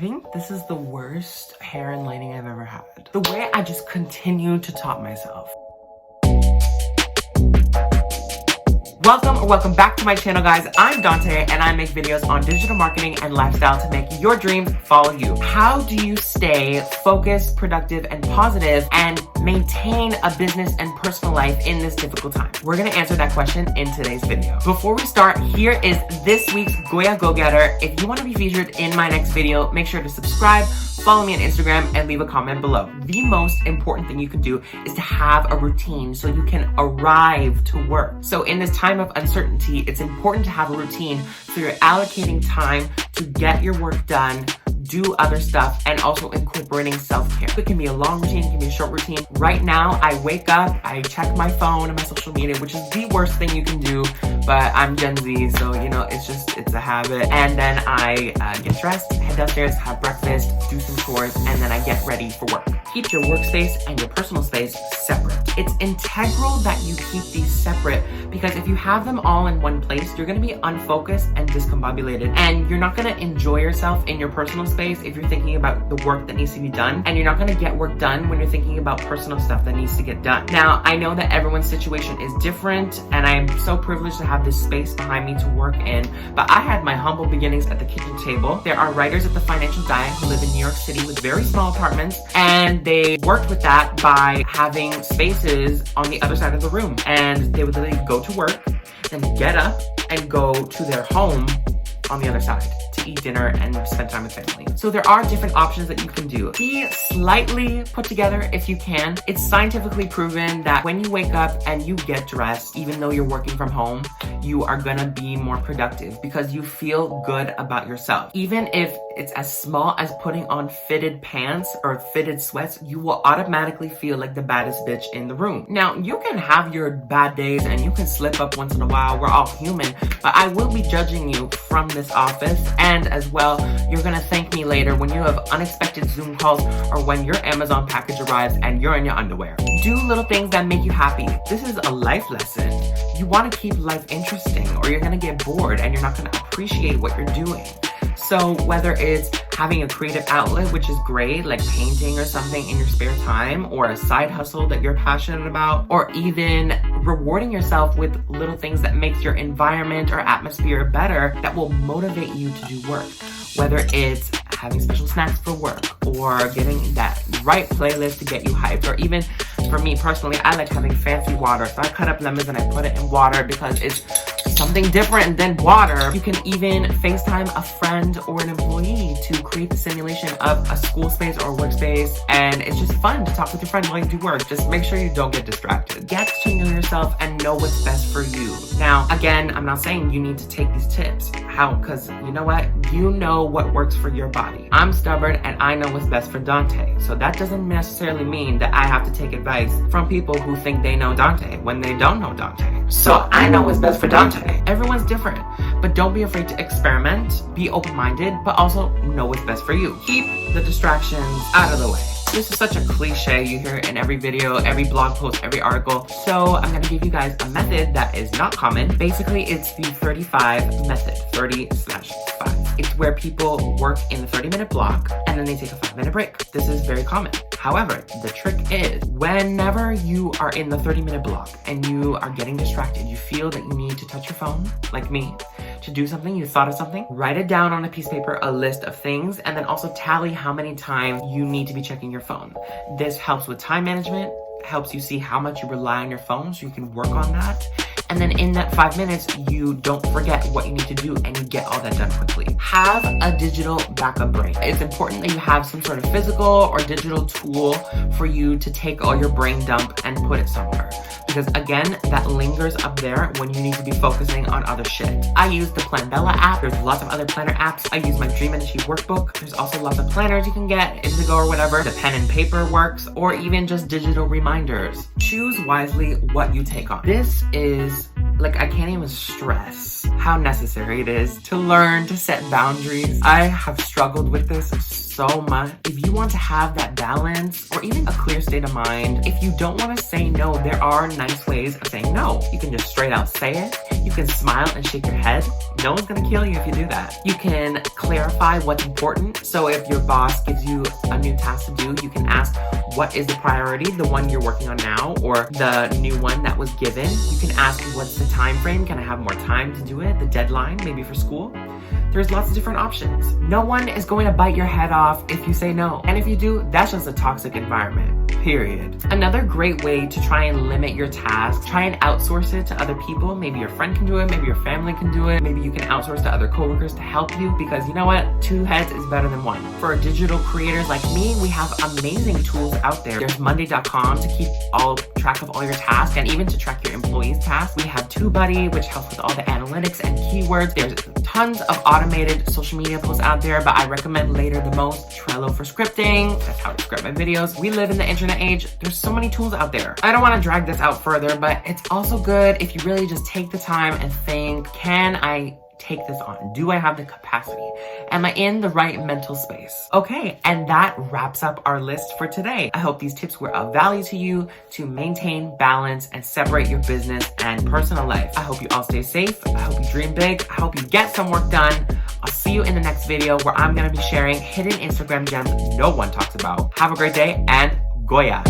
think this is the worst hair and lighting I've ever had. The way I just continue to top myself. Welcome back to my channel, guys. I'm Dante and I make videos on digital marketing and lifestyle to make your dreams follow you. How do you stay focused, productive, and positive and maintain a business and personal life in this difficult time? We're gonna answer that question in today's video. Before we start, here is this week's Goya Go-Getter. If you want to be featured in my next video, make sure to subscribe, follow me on Instagram, and leave a comment below. The most important thing you can do is to have a routine so you can arrive to work. So in this time of uncertainty, it's important to have a routine so you're allocating time to get your work done, do other stuff, and also incorporating self-care. It can be a long routine, it can be a short routine. Right now, I wake up, I check my phone and my social media, which is the worst thing you can do, but I'm Gen Z, so you know, it's a habit. And then I get dressed, head downstairs, have breakfast, do some chores, and then I get ready for work. Keep your workspace and your personal space separate. It's integral that you keep these separate because if you have them all in one place, you're gonna be unfocused and discombobulated, and you're not gonna enjoy yourself in your personal space if you're thinking about the work that needs to be done, and you're not gonna get work done when you're thinking about personal stuff that needs to get done. Now, I know that everyone's situation is different, and I'm so privileged to have this space behind me to work in, but I had my humble beginnings at the kitchen table. There are writers at the Financial Diet who live in New York City with very small apartments, and they worked with that by having spaces on the other side of the room, and they would literally go to work, then get up and go to their home on the other side to eat dinner and spend time with family. So there are different options that you can do. Be slightly put together if you can. It's scientifically proven that when you wake up and you get dressed, even though you're working from home, you are gonna be more productive because you feel good about yourself. Even if it's as small as putting on fitted pants or fitted sweats, you will automatically feel like the baddest bitch in the room. Now, you can have your bad days and you can slip up once in a while. We're all human, but I will be judging you from this office, and as well, you're gonna thank me later when you have unexpected Zoom calls or when your Amazon package arrives and you're in your underwear. Do little things that make you happy. This is a life lesson. You wanna keep life interesting or you're gonna get bored and you're not gonna appreciate what you're doing. So whether it's having a creative outlet, which is great, like painting or something in your spare time, or a side hustle that you're passionate about, or even rewarding yourself with little things that makes your environment or atmosphere better that will motivate you to do work. Whether it's having special snacks for work or getting that right playlist to get you hyped, or even for me personally, I like having fancy water. So I cut up lemons and I put it in water because it's something different than water. You can even FaceTime a friend or an employee to create the simulation of a school space or workspace, and it's just fun to talk with your friend while you do work. Just make sure you don't get distracted. Get to know yourself and know what's best for you. Now, again, I'm not saying you need to take these tips. How? Because you know what? You know what works for your body. I'm stubborn and I know what's best for Dante. So that doesn't necessarily mean that I have to take advice from people who think they know Dante when they don't know Dante. So I know what's best for Dante. Everyone's different, but don't be afraid to experiment, be open-minded, but also know what's best for you. Keep the distractions out of the way. This is such a cliche, you hear it in every video, every blog post, every article. So I'm gonna give you guys a method that is not common. Basically, it's the 35 method, 30/5. It's where people work in the 30-minute block and then they take a 5-minute break. This is very common. However, the trick is whenever you are in the 30-minute block and you are getting distracted, you feel that you need to touch your phone, like me, to do something, you thought of something, write it down on a piece of paper, a list of things, and then also tally how many times you need to be checking your phone. This helps with time management, helps you see how much you rely on your phone so you can work on that. And then in that 5 minutes, you don't forget what you need to do and you get all that done quickly. Have a digital backup brain. It's important that you have some sort of physical or digital tool for you to take all your brain dump and put it somewhere. Because again, that lingers up there when you need to be focusing on other shit. I use the Planbella app. There's lots of other planner apps. I use my Dream and Achieve workbook. There's also lots of planners you can get, Indigo or whatever. The pen and paper works, or even just digital reminders. Choose wisely what you take on. This is, like, I can't even stress how necessary it is to learn to set boundaries. I have struggled with this so much. If you want to have that balance or even a clear state of mind, if you don't want to say no, there are nice ways of saying no. You can just straight out say it. You can smile and shake your head. No one's gonna kill you if you do that. You can clarify what's important. So if your boss gives you a new task to do, you can ask, what is the priority, the one you're working on now or the new one that was given? You can ask, what's the time frame? Can I have more time to do it? The deadline, maybe for school. There's lots of different options. No one is going to bite your head off if you say no. And if you do, that's just a toxic environment, period. Another great way to try and limit your tasks, try and outsource it to other people. Maybe your friend can do it, maybe your family can do it. Maybe you can outsource to other coworkers to help you, because you know what? 2 heads is better than 1. For digital creators like me, we have amazing tools out there. There's Monday.com to keep track of all your tasks and even to track your employees' tasks. We have TubeBuddy, which helps with all the analytics and keywords. There's tons of automated social media posts out there, but I recommend later the most Trello for scripting. That's how I script my videos. We live in the internet age. There's so many tools out there. I don't want to drag this out further, but it's also good if you really just take the time and think, can I take this on? Do I have the capacity? Am I in the right mental space? Okay, and that wraps up our list for today. I hope these tips were of value to you to maintain balance and separate your business and personal life. I hope you all stay safe. I hope you dream big. I hope you get some work done. I'll see you in the next video where I'm gonna be sharing hidden Instagram gems no one talks about. Have a great day and Goya.